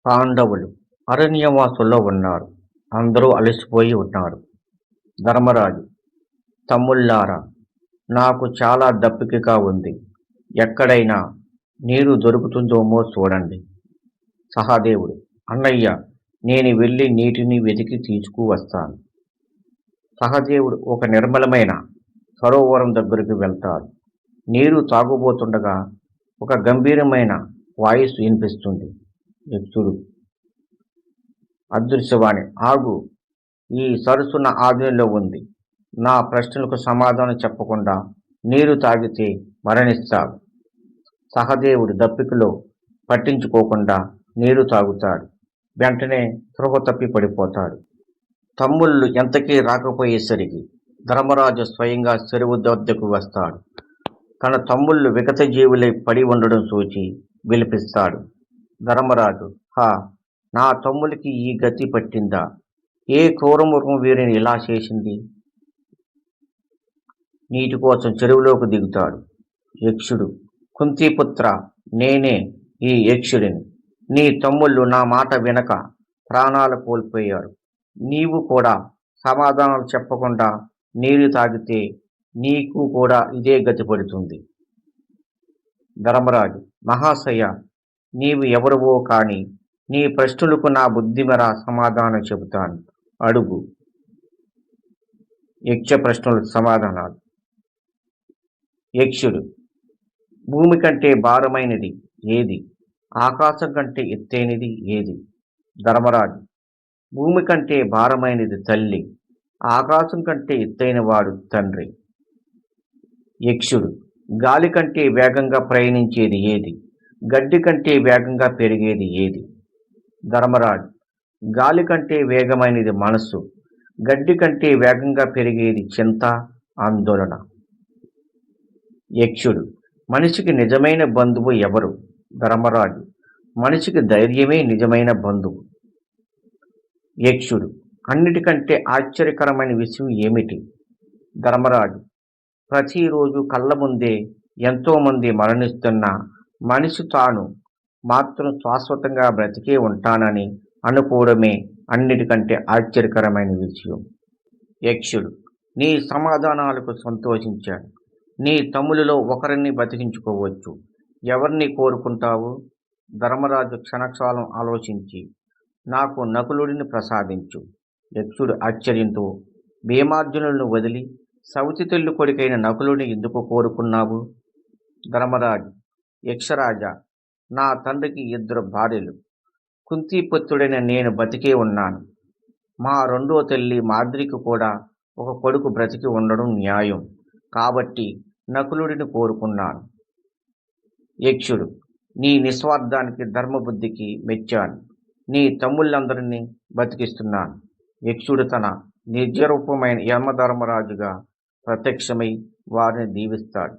పాండవులు అరణ్యవాసంలో ఉన్నారు. అందరూ అలసిపోయి ఉన్నారు. ధర్మరాజు, తమ్ముళ్ళారా, నాకు చాలా దప్పికగా ఉంది. ఎక్కడైనా నీరు దొరుకుతుందేమో చూడండి. సహదేవుడు, అన్నయ్య, నేను వెళ్ళి నీటిని వెతికి తీసుకువస్తాను. సహదేవుడు ఒక నిర్మలమైన సరోవరం దగ్గరికి వెళ్తాడు. నీరు తాగుబోతుండగా ఒక గంభీరమైన వాయిస్ వినిపిస్తుంది. యక్షుడు, అదృశ్యవాణి, ఆగు, ఈ సరస్సు నా ఆధీనంలో ఉంది. నా ప్రశ్నలకు సమాధానం చెప్పకుండా నీరు తాగితే మరణిస్తావు. సహదేవుడు దప్పికలో పట్టించుకోకుండా నీరు తాగుతాడు. వెంటనే స్పృహ తప్పి పడిపోతాడు. తమ్ముళ్ళు ఎంతకీ రాకపోయేసరికి ధర్మరాజు స్వయంగా చెరువు వద్దకు వస్తాడు. తన తమ్ముళ్ళు విగత జీవులై పడి ఉండడం చూచి విలిపిస్తాడు. ధర్మరాజు, హా, నా తమ్ములకి ఈ గతి పట్టిందా? ఏ క్రూరమృగం వీరిని ఇలా చేసింది? నీటి కోసం చెరువులోకి దిగుతాడు. యక్షుడు, కుంతిపుత్ర, నేనే ఈ యక్షుడిని. నీ తమ్ముళ్ళు నా మాట వినక ప్రాణాలు కోల్పోయారు. నీవు కూడా సమాధానాలు చెప్పకుండా నీరు తాగితే నీకు కూడా ఇదే గతి పడుతుంది. ధర్మరాజు, మహాశయ, నీవు ఎవరువో కాని నీ ప్రశ్నలకు నా బుద్ధిమర సమాధానం చెబుతాను, అడుగు. యక్ష ప్రశ్నలకు సమాధానాలు. యక్షుడు, భూమి కంటే భారమైనది ఏది? ఆకాశం కంటే ఎత్తైనది ఏది? ధర్మరాజు, భూమి కంటే భారమైనది తల్లి, ఆకాశం కంటే ఎత్తైన వాడు తండ్రి. యక్షుడు, గాలి కంటే వేగంగా ప్రయాణించేది ఏది? గడ్డి కంటే వేగంగా పెరిగేది ఏది? ధర్మరాజు, గాలి కంటే వేగమైనది మనస్సు, గడ్డి కంటే వేగంగా పెరిగేది చింత, ఆందోళన. యక్షుడు, మనిషికి నిజమైన బంధువు ఎవరు? ధర్మరాజు, మనిషికి ధైర్యమే నిజమైన బంధువు. యక్షుడు, అన్నిటికంటే ఆశ్చర్యకరమైన విషయం ఏమిటి? ధర్మరాజు, ప్రతిరోజు కళ్ళ ముందే ఎంతోమంది మరణిస్తున్న మనిషి తాను మాత్రం శాశ్వతంగా బ్రతికే ఉంటానని అనుకోవడమే అన్నిటికంటే ఆశ్చర్యకరమైన విషయం. యక్షుడు, నీ సమాధానాలకు సంతోషించాడు. నీ తమ్ములలో ఒకరిని బతికించుకోవచ్చు. ఎవరిని కోరుకుంటావు? ధర్మరాజు క్షణకాలం ఆలోచించి, నాకు నకులుడిని ప్రసాదించు. యక్షుడు ఆశ్చర్యంతో, భీమార్జునులను వదిలి సవతి తెల్లు కొడుకైన నకులుని ఎందుకు కోరుకున్నావు? ధర్మరాజు, యక్షరాజా, నా తండ్రికి 2 భార్యలు. కుంతిపుత్రుడైన నేను బతికే ఉన్నాను. మా రెండో తల్లి మాద్రికి కూడా ఒక కొడుకు బ్రతికి ఉండడం న్యాయం. కాబట్టి నకులుడిని కోరుకున్నాను. యక్షుడు, నీ నిస్వార్థానికి ధర్మబుద్ధికి మెచ్చాను. నీ తమ్ముళ్ళందరినీ బతికిస్తున్నాను. యక్షుడు తన నిజరూపమైన యమధర్మరాజుగా ప్రత్యక్షమై వారిని దీవిస్తాడు.